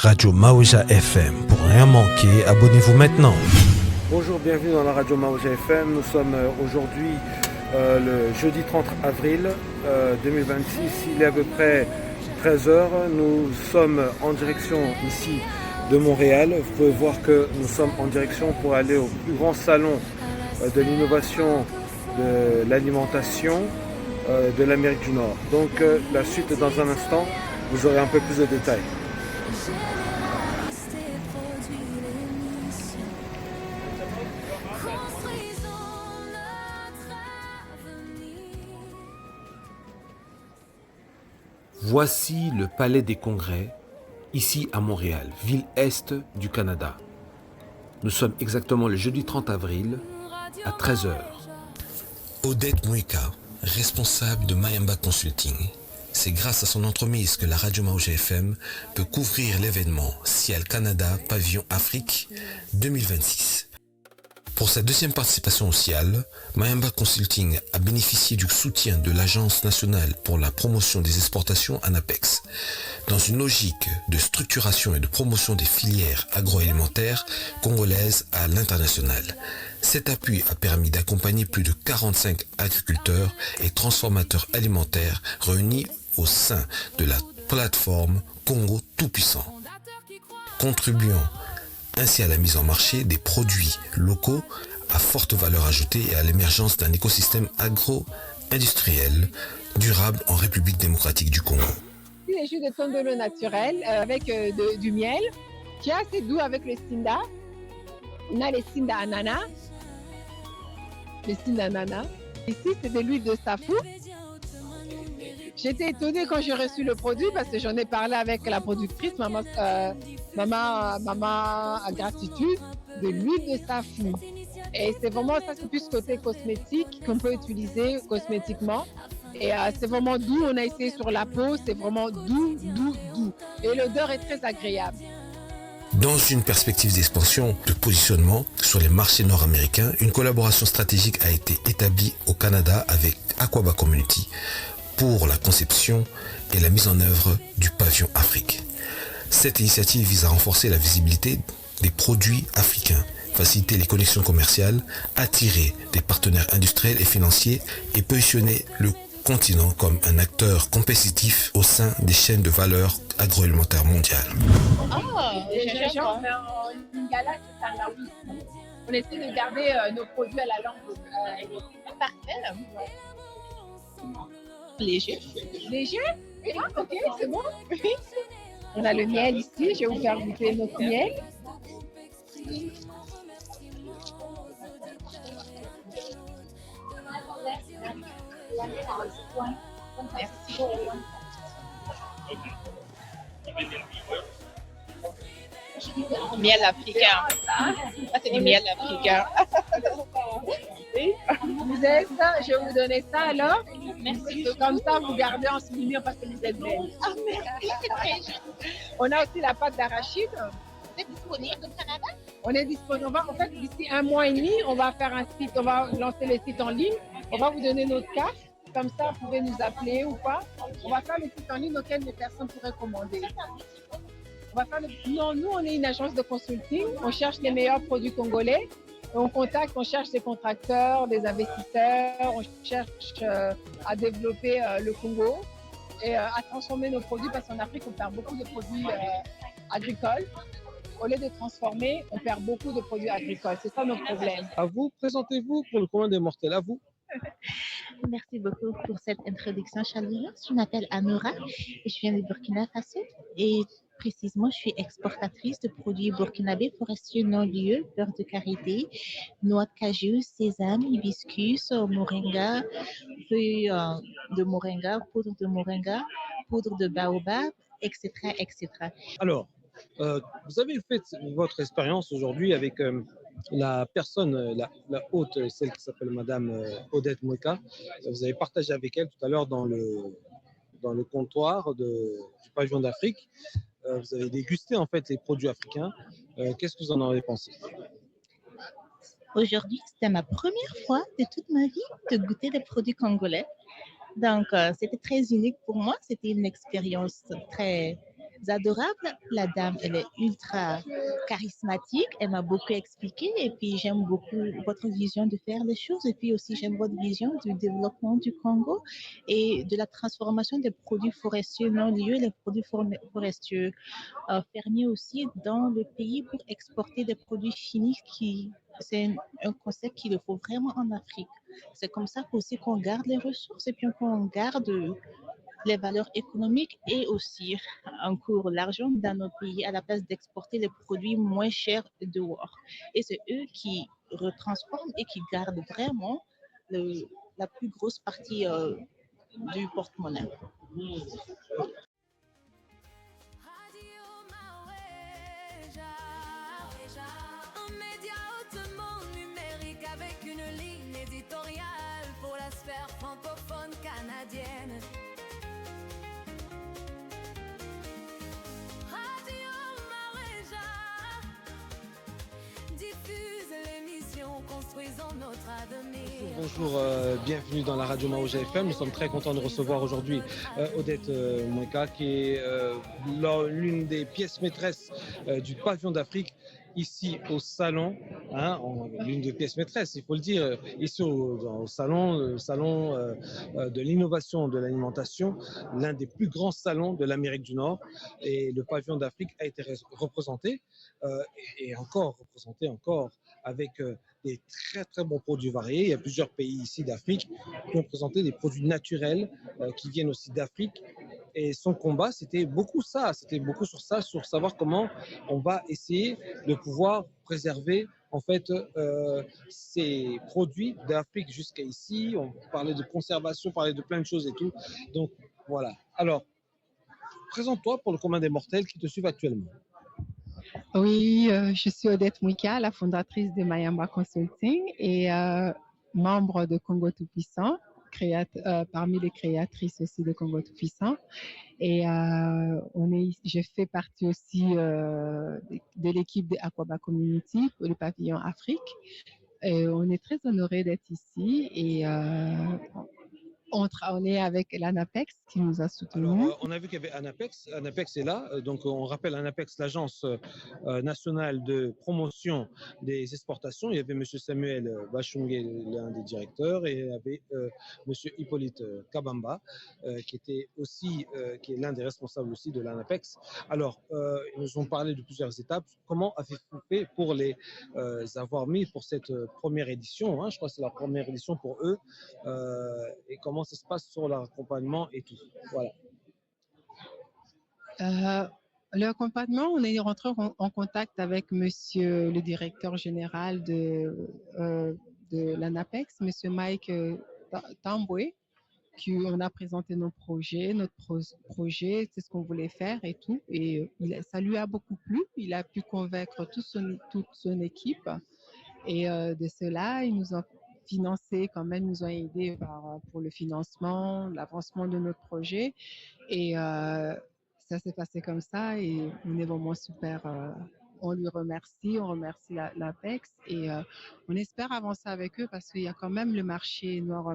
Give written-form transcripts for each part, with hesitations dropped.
Radio Maouja FM. Pour rien manquer, abonnez-vous maintenant. Bonjour, bienvenue dans la Radio Maouja FM. Nous sommes aujourd'hui le jeudi 30 avril 2026. Il est à peu près 13 heures. Nous sommes en direction ici de Montréal. Vous pouvez voir que nous sommes en direction pour aller au plus grand salon de l'innovation de l'alimentation de l'Amérique du Nord. Donc la suite dans un instant, vous aurez un peu plus de détails. Voici le Palais des Congrès, ici à Montréal, ville est du Canada. Nous sommes exactement le jeudi 30 avril à 13 heures. Odette Mouika, responsable de Mayamba Consulting. C'est grâce à son entremise que la Radio Maouja FM peut couvrir l'événement Ciel Canada Pavillon Afrique 2026. Pour sa deuxième participation au Ciel, Mayamba Consulting a bénéficié du soutien de l'Agence nationale pour la promotion des exportations ANAPEX. Dans une logique de structuration et de promotion des filières agroalimentaires congolaises à l'international. Cet appui a permis d'accompagner plus de 45 agriculteurs et transformateurs alimentaires réunis au sein de la plateforme Congo Tout-Puissant, contribuant ainsi à la mise en marché des produits locaux à forte valeur ajoutée et à l'émergence d'un écosystème agro-industriel durable en République démocratique du Congo. Des jus de tondolo naturel avec du miel qui est assez doux avec le Sinda. On a les Sinda ananas. Les Sinda ananas. Ici, c'est de l'huile de safou. J'étais étonnée quand j'ai reçu le produit parce que j'en ai parlé avec la productrice, maman à gratitude, de l'huile de safou. Et c'est vraiment ça, c'est plus côté cosmétique qu'on peut utiliser cosmétiquement. Et c'est vraiment doux, on a essayé sur la peau, c'est vraiment doux. Et l'odeur est très agréable. Dans une perspective d'expansion de positionnement sur les marchés nord-américains, une collaboration stratégique a été établie au Canada avec Aquaba Community pour la conception et la mise en œuvre du pavillon Afrique. Cette initiative vise à renforcer la visibilité des produits africains, faciliter les connexions commerciales, attirer des partenaires industriels et financiers et positionner le continent comme un acteur compétitif au sein des chaînes de valeur agroalimentaire mondiales. On essaie de garder nos produits à la langue. Parfait. Léger. Léger? Ah, ok, c'est bon. On a le miel ici. Je vais vous faire goûter notre miel. Merci. Miel africain. Ça, c'est du miel africain. Vous êtes ça, je vais vous donner ça alors. Merci. Comme ça, vous gardez en souvenir parce que vous êtes belle. Ah, merci, c'est très gentil. On a aussi la pâte d'arachide. Vous êtes disponible au Canada? On est disponible. En fait, d'ici 1 mois et demi, on va faire un site, on va lancer le site en ligne. On va vous donner notre carte. Comme ça, vous pouvez nous appeler ou pas. On va faire le site en ligne auquel les personnes pourraient commander. Non, nous, on est une agence de consulting. On cherche les meilleurs produits congolais. On contacte, on cherche des contracteurs, des investisseurs. On cherche à développer le Congo et à transformer nos produits parce qu'en Afrique, on perd beaucoup de produits agricoles. Au lieu de transformer, on perd beaucoup de produits agricoles. C'est ça notre problème. À vous, présentez-vous pour le commun des mortels. À vous. Merci beaucoup pour cette introduction chaleureuse. Je m'appelle Anoura et je viens du Burkina Faso. Et précisément, je suis exportatrice de produits burkinabés forestiers non lieux, beurre de karité, noix de cajou, sésame, hibiscus, moringa, feuilles de moringa, poudre de baobab, etc., etc. Alors, vous avez fait votre expérience aujourd'hui avec la personne, la hôte, celle qui s'appelle Madame Odette Mouika. Vous avez partagé avec elle tout à l'heure dans le comptoir du pavillon d'Afrique. Vous avez dégusté en fait les produits africains. Qu'est-ce que vous en avez pensé? Aujourd'hui, c'était ma première fois de toute ma vie de goûter des produits congolais. Donc, c'était très unique pour moi. C'était une expérience très adorables. La dame, elle est ultra charismatique. Elle m'a beaucoup expliqué. Et puis, j'aime beaucoup votre vision de faire les choses. Et puis aussi, j'aime votre vision du développement du Congo et de la transformation des produits forestiers non lieux, les produits forestiers fermiers aussi dans le pays pour exporter des produits finis qui c'est un concept qu'il faut vraiment en Afrique. C'est comme ça aussi qu'on garde les ressources et puis qu'on garde les valeurs économiques et aussi encore l'argent dans nos pays à la place d'exporter les produits moins chers dehors. Et c'est eux qui retransforment et qui gardent vraiment la plus grosse partie du porte-monnaie. Un média hautement numérique avec une ligne éditoriale pour la sphère francophone canadienne. Radio Maréja diffuse l'émission Construisons notre avenir. Bonjour, bienvenue dans la radio Maouja FM. Nous sommes très contents de recevoir aujourd'hui Odette Mweka, qui est l'une des pièces maîtresses du pavillon d'Afrique ici au salon, l'une des pièces maîtresses, il faut le dire, ici au salon, le salon de l'innovation de l'alimentation, l'un des plus grands salons de l'Amérique du Nord, et le pavillon d'Afrique a été représenté et encore représenté avec des très très bons produits variés. Il y a plusieurs pays ici d'Afrique qui ont présenté des produits naturels qui viennent aussi d'Afrique. Et son combat, c'était beaucoup ça, sur savoir comment on va essayer de pouvoir préserver en fait ces produits d'Afrique jusqu'à ici. On parlait de conservation, on parlait de plein de choses et tout. Donc voilà. Alors, présente-toi pour le commun des mortels qui te suivent actuellement. Oui, je suis Odette Mweka, la fondatrice de Mayamba Consulting et membre de Congo Tout-Puissant, parmi les créatrices aussi de Congo Tout-Puissant. Et je fais partie aussi de l'équipe de Aquaba Community pour le pavillon Afrique. Et on est très honorés d'être ici et on est avec l'ANAPEX qui nous a soutenus. Alors, on a vu qu'il y avait ANAPEX. ANAPEX est là. Donc, on rappelle ANAPEX, l'agence nationale de promotion des exportations. Il y avait M. Samuel Bachungé, l'un des directeurs, et il y avait M. Hippolyte Kabamba, qui était aussi, qui est l'un des responsables aussi de l'ANAPEX. Alors, ils nous ont parlé de plusieurs étapes. Comment avez-vous fait pour les avoir mis pour cette première édition, je crois que c'est la première édition pour eux. Et comment ça se passe sur l'accompagnement et tout. Voilà. L'accompagnement, on est rentré en contact avec monsieur le directeur général de l'ANAPEX, monsieur Mike Tamboué, qui on a présenté notre projet, c'est ce qu'on voulait faire et tout. Et ça lui a beaucoup plu. Il a pu convaincre toute son équipe. Et de cela, ils nous ont financé quand même, nous ont aidés pour le financement, l'avancement de notre projet. Et ça s'est passé comme ça et on est vraiment super. On lui remercie, on remercie l'APEX et on espère avancer avec eux parce qu'il y a quand même le marché noir.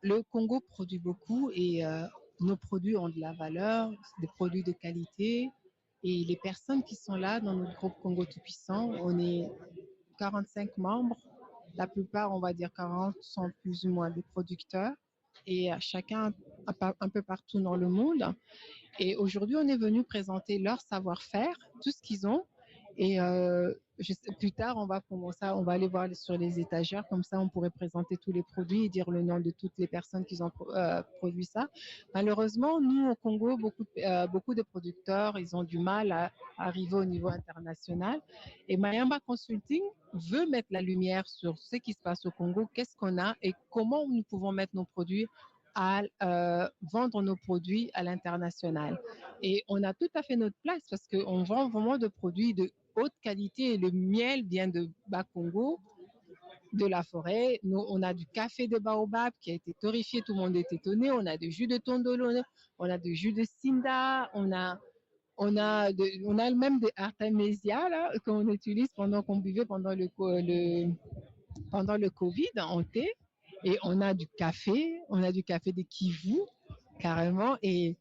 Le Congo produit beaucoup et nos produits ont de la valeur, des produits de qualité. Et les personnes qui sont là dans notre groupe Congo Tout-Puissant, on est 45 membres. La plupart, on va dire 40, sont plus ou moins des producteurs et chacun un peu partout dans le monde. Et aujourd'hui, on est venu présenter leur savoir-faire, tout ce qu'ils ont. Et plus tard, on va aller voir sur les étagères, comme ça on pourrait présenter tous les produits et dire le nom de toutes les personnes qui ont produit ça. Malheureusement, nous au Congo, beaucoup de producteurs, ils ont du mal à arriver au niveau international. Et Mayamba Consulting veut mettre la lumière sur ce qui se passe au Congo, qu'est-ce qu'on a et comment nous pouvons mettre nos produits à vendre nos produits à l'international. Et on a tout à fait notre place parce qu'on vend vraiment de produits de haute qualité. Et le miel vient de Bas-Congo, de la forêt. Nous, on a du café de baobab qui a été torréfié, tout le monde est étonné. On a du jus de tondolo, on a du jus de sinda, on a même des artémisia là qu'on utilise pendant qu'on buvait pendant le Covid en thé. Et on a du café de Kivu, carrément. Et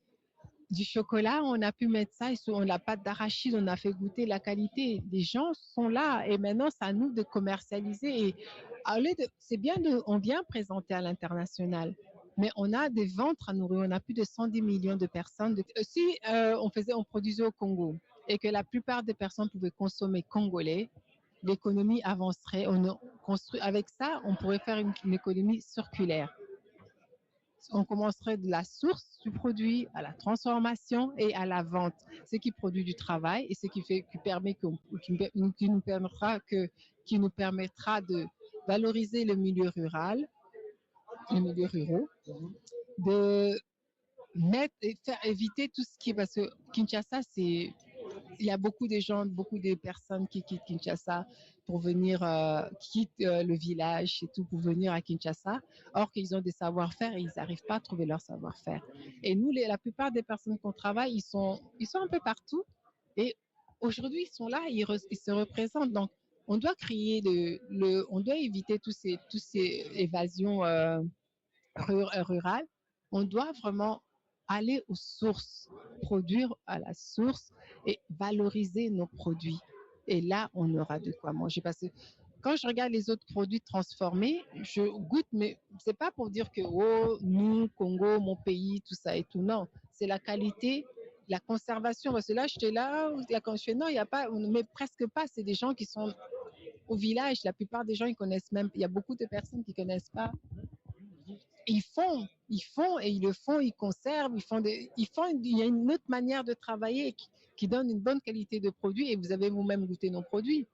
du chocolat, on a pu mettre ça, sur la pâte d'arachide, on a fait goûter la qualité. Les gens sont là et maintenant, c'est à nous de commercialiser. Et c'est bien, on vient présenter à l'international, mais on a des ventres à nourrir. On a plus de 110 millions de personnes. Si on produisait au Congo et que la plupart des personnes pouvaient consommer congolais, l'économie avancerait. Avec ça, on pourrait faire une économie circulaire. On commencerait de la source du produit à la transformation et à la vente, ce qui produit du travail et ce qui nous permettra de valoriser le milieu rural, les milieux ruraux, de faire éviter tout ce qui est, parce que Kinshasa, il y a beaucoup de gens, beaucoup de personnes qui quittent Kinshasa pour venir, qui quittent le village et tout pour venir à Kinshasa, or qu'ils ont des savoir-faire et ils n'arrivent pas à trouver leur savoir-faire. Et nous, la plupart des personnes qu'on travaille, ils sont un peu partout et aujourd'hui, ils sont là, ils se représentent. Donc, on doit créer on doit éviter tous ces évasions rurales. On doit vraiment aller aux sources, produire à la source et valoriser nos produits. Et là, on aura de quoi manger. Parce que quand je regarde les autres produits transformés, je goûte, mais c'est pas pour dire que oh, nous, Congo, mon pays, tout ça et tout. Non, c'est la qualité, la conservation. Parce que là, j'étais là, quand je fais non, il n'y a pas, mais presque pas. C'est des gens qui sont au village. La plupart des gens, ils connaissent même. Il y a beaucoup de personnes qui connaissent pas. Ils font et ils le font, ils conservent, il y a une autre manière de travailler qui donne une bonne qualité de produit et vous avez vous-même goûté nos produits.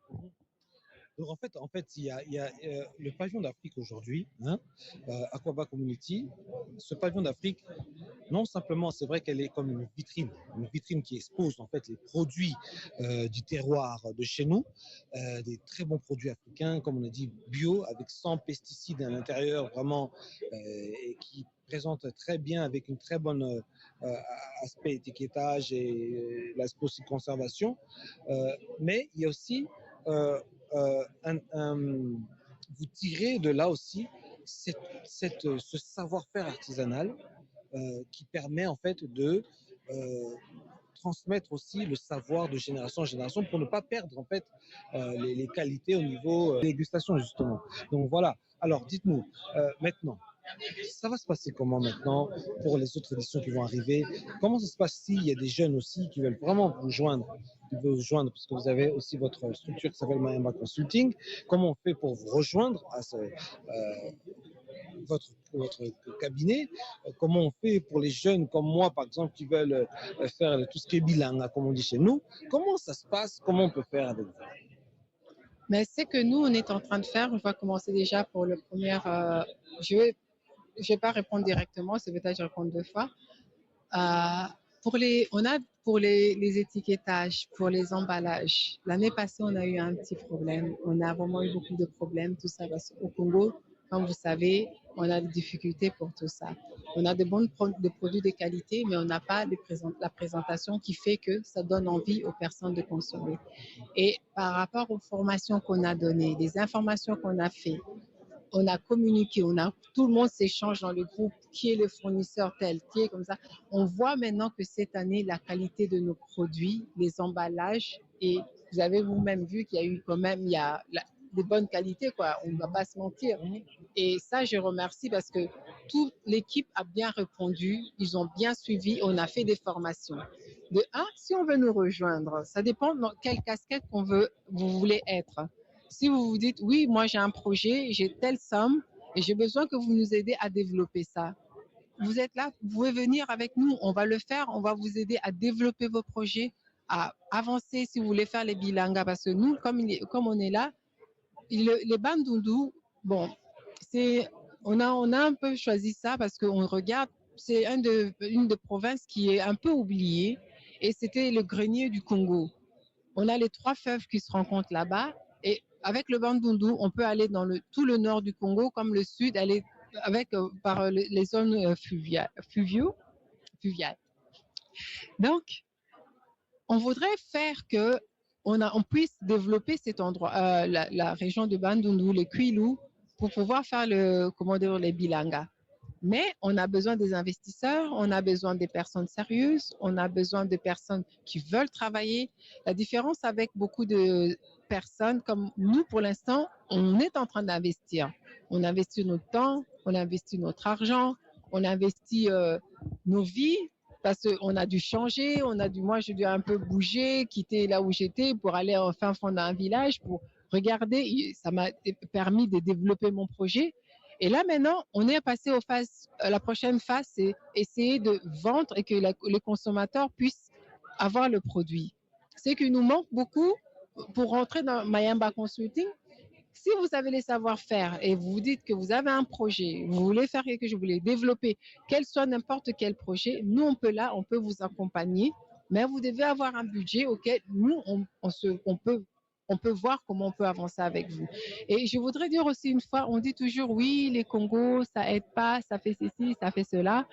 Donc en fait, il y a le pavillon d'Afrique aujourd'hui, hein, Aquaba Community. Ce pavillon d'Afrique, non simplement, c'est vrai qu'elle est comme une vitrine qui expose en fait les produits du terroir de chez nous, des très bons produits africains, comme on a dit, bio, avec 100 pesticides à l'intérieur, vraiment, et qui présente très bien avec une très bonne aspect étiquetage et l'aspect aussi conservation. Mais il y a aussi vous tirez de là aussi ce savoir-faire artisanal qui permet en fait de transmettre aussi le savoir de génération en génération pour ne pas perdre en fait les qualités au niveau dégustation justement. Donc voilà. Alors dites-nous maintenant. Ça va se passer comment maintenant pour les autres éditions qui vont arriver? Comment ça se passe s'il y a des jeunes aussi qui veulent vraiment vous joindre, parce que vous avez aussi votre structure qui s'appelle Mayamba Consulting. Comment on fait pour vous rejoindre à votre cabinet? Comment on fait pour les jeunes comme moi, par exemple, qui veulent faire tout ce qui est bilingue, comme on dit chez nous? Comment ça se passe? Comment on peut faire avec vous? Mais c'est que nous, on est en train de faire, on va commencer déjà pour le premier, je vais pas répondre directement, c'est peut-être que je réponds 2 fois. Pour les étiquetages, pour les emballages, l'année passée, on a eu un petit problème. On a vraiment eu beaucoup de problèmes, tout ça, parce qu'au Congo, comme vous savez, on a des difficultés pour tout ça. On a des produits de qualité, mais on n'a pas la présentation qui fait que ça donne envie aux personnes de consommer. Et par rapport aux formations qu'on a données, les informations qu'on a fait, on a communiqué, tout le monde s'échange dans le groupe, qui est le fournisseur tel, qui est comme ça. On voit maintenant que cette année, la qualité de nos produits, les emballages, et vous avez vous-même vu qu'il y a eu quand même, de bonnes qualités, quoi. On ne va pas se mentir. Et ça, je remercie parce que toute l'équipe a bien répondu, ils ont bien suivi, on a fait des formations. Si on veut nous rejoindre, ça dépend dans quelle casquette vous voulez être. Si vous vous dites, oui, moi j'ai un projet, j'ai telle somme et j'ai besoin que vous nous aidez à développer ça. Vous êtes là, vous pouvez venir avec nous, on va le faire, on va vous aider à développer vos projets, à avancer si vous voulez faire les bilangas. Parce que nous, comme on est là, les bandundu, bon, on a un peu choisi ça parce qu'on regarde, c'est une des provinces qui est un peu oubliée et c'était le grenier du Congo. On a les 3 fleuves qui se rencontrent là-bas. Et avec le bandundu, on peut aller dans tout le nord du Congo, comme le sud, aller par les zones fluviales. Donc, on voudrait faire que on puisse développer cet endroit, la région de Bandundu, les Kwilu, pour pouvoir faire les bilangas. Mais on a besoin des investisseurs, on a besoin des personnes sérieuses, on a besoin de personnes qui veulent travailler. La différence avec beaucoup de personnes comme nous, pour l'instant, on est en train d'investir. On investit notre temps, on investit notre argent, on investit nos vies parce qu'on a dû changer, moi j'ai dû un peu bouger, quitter là où j'étais pour aller en fin fond d'un village pour regarder. Ça m'a permis de développer mon projet. Et là maintenant, on est passé la prochaine phase, c'est essayer de vendre et que les consommateurs puissent avoir le produit. Ce qui nous manque beaucoup pour rentrer dans Mayamba Consulting. Si vous avez les savoir-faire et vous vous dites que vous avez un projet, vous voulez faire quelque chose, vous voulez développer, quel soit n'importe quel projet, nous on peut vous accompagner, mais vous devez avoir un budget auquel nous on peut voir comment on peut avancer avec vous. Et je voudrais dire aussi une fois, on dit toujours oui, les Congos, ça aide pas, ça fait ceci, ça fait cela.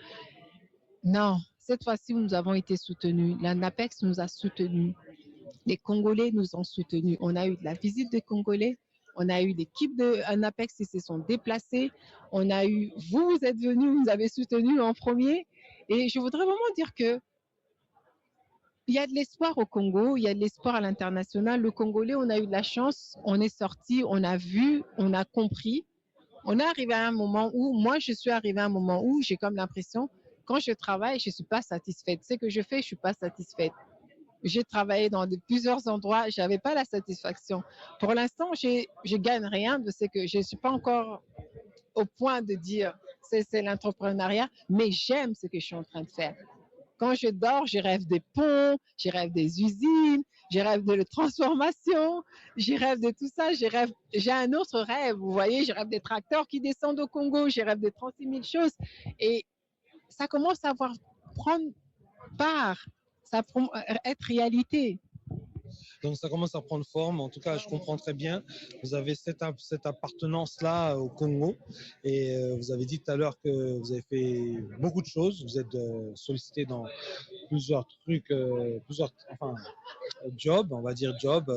Non, cette fois-ci, nous avons été soutenus. La NAPEX nous a soutenus. Les Congolais nous ont soutenus. On a eu de la visite des Congolais. On a eu l'équipe de NAPEX qui se sont déplacés. Vous êtes venus, vous avez soutenu en premier. Et je voudrais vraiment dire que il y a de l'espoir au Congo, il y a de l'espoir à l'international. Le Congolais, on a eu de la chance, on est sorti, on a vu, on a compris. On est arrivé à un moment où, moi, je suis arrivée à un moment où j'ai comme l'impression, quand je travaille, je ne suis pas satisfaite. Ce que je fais, je ne suis pas satisfaite. J'ai travaillé dans plusieurs endroits, je n'avais pas la satisfaction. Pour l'instant, je ne gagne rien de ce que je ne suis pas encore au point de dire c'est l'entrepreneuriat, mais j'aime ce que je suis en train de faire. Quand je dors, je rêve des ponts, je rêve des usines, je rêve de la transformation, je rêve de tout ça, j'ai un autre rêve, vous voyez, je rêve des tracteurs qui descendent au Congo, je rêve de 36 000 choses. Et ça commence à prendre part, ça être réalité. Donc ça commence à prendre forme. En tout cas, je comprends très bien. Vous avez cette appartenance-là au Congo. Et vous avez dit tout à l'heure que vous avez fait beaucoup de choses. Vous êtes sollicité dans plusieurs trucs, jobs, on va dire jobs,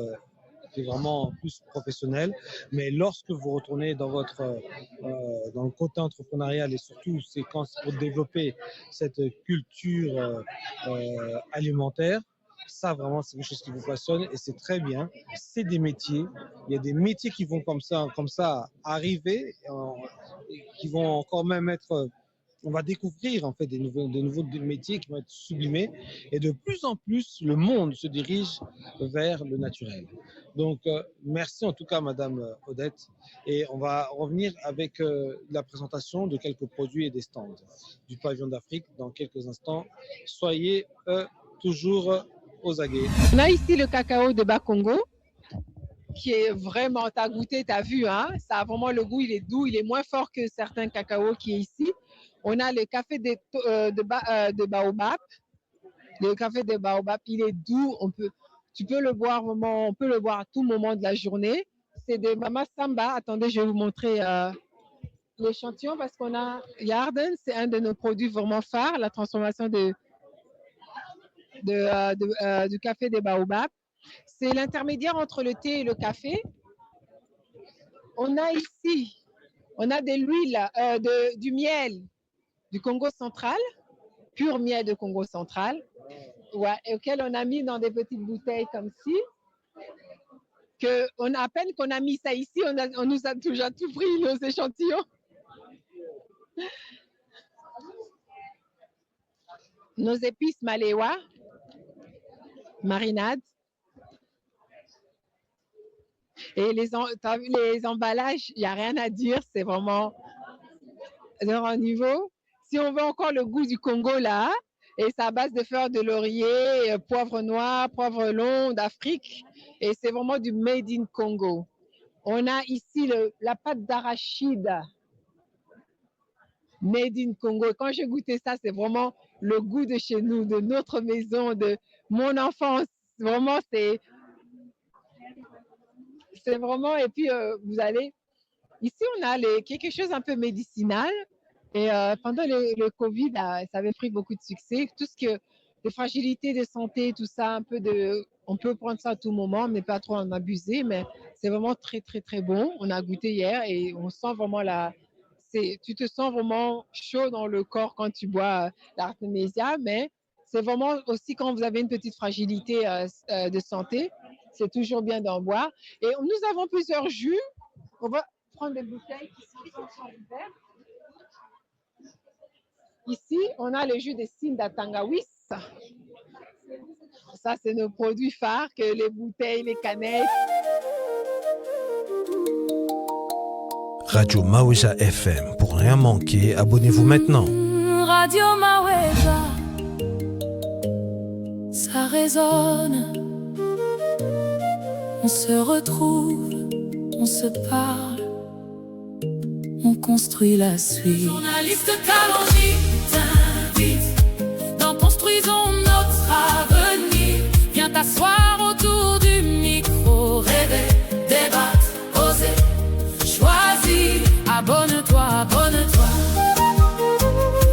qui est vraiment plus professionnel. Mais lorsque vous retournez dans dans le côté entrepreneurial et surtout c'est pour développer cette culture alimentaire, ça vraiment c'est quelque chose qui vous passionne et c'est très bien. C'est des métiers. Il y a des métiers qui vont comme ça arriver, qui vont encore même être. On va découvrir en fait des nouveaux métiers qui vont être sublimés et de plus en plus le monde se dirige vers le naturel. Donc merci en tout cas Madame Odette et on va revenir avec la présentation de quelques produits et des stands du pavillon d'Afrique dans quelques instants. Soyez toujours aux aguets. On a ici le cacao de Bas-Congo qui est vraiment, tu as goûté, tu as vu, hein? Ça a vraiment le goût, il est doux, il est moins fort que certains cacao qui est ici. On a le café de Baobab. Le café de Baobab, il est doux, tu peux le boire vraiment, on peut le boire à tout moment de la journée. C'est de Mama Samba. Attendez, je vais vous montrer l'échantillon parce qu'on a Yarden, c'est un de nos produits vraiment phares, la transformation du café de Baobab. C'est l'intermédiaire entre le thé et le café. On a ici, de l'huile, du miel du Congo central, pur miel de Congo central, ouais, auquel on a mis dans des petites bouteilles comme ci. À peine qu'on a mis ça ici, on nous a déjà tout pris, nos échantillons. Nos épices maléwa, marinade. Et t'as vu les emballages, il n'y a rien à dire, c'est vraiment de un niveau. Si on veut encore le goût du Congo là, et c'est à base de fleurs de laurier, poivre noir, poivre long d'Afrique, et c'est vraiment du made in Congo. On a ici la pâte d'arachide, made in Congo. Et quand j'ai goûté ça, c'est vraiment le goût de chez nous, de notre maison, de mon enfance. Vraiment, c'est vraiment, et puis vous allez, ici on a quelque chose un peu médicinal, et pendant le Covid, ça avait pris beaucoup de succès, tout ce que, les fragilités de santé, tout ça, on peut prendre ça à tout moment, mais pas trop en abuser, mais c'est vraiment très très très bon, on a goûté hier, et on sent vraiment tu te sens vraiment chaud dans le corps quand tu bois l'Artemisia, mais c'est vraiment aussi quand vous avez une petite fragilité de santé, c'est toujours bien d'en boire. Et nous avons plusieurs jus. On va prendre des bouteilles qui sont ouvertes. Ici, on a le jus de Sinda Tangawis. Ça, c'est nos produits phares, que les bouteilles, les canettes. Radio Maweja FM. Pour rien manquer, abonnez-vous maintenant. Radio Maweja, ça résonne. On se retrouve, on se parle, on construit la suite. Journaliste Kalonji t'invite dans Construisons notre avenir. Viens t'asseoir autour du micro, rêver, débattre, oser, choisir. Abonne-toi, abonne-toi.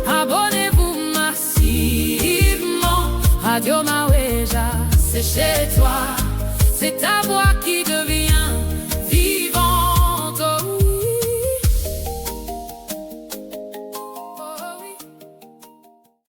Abonnez-vous massivement. Radio Maweja, c'est chez toi, c'est ta voix.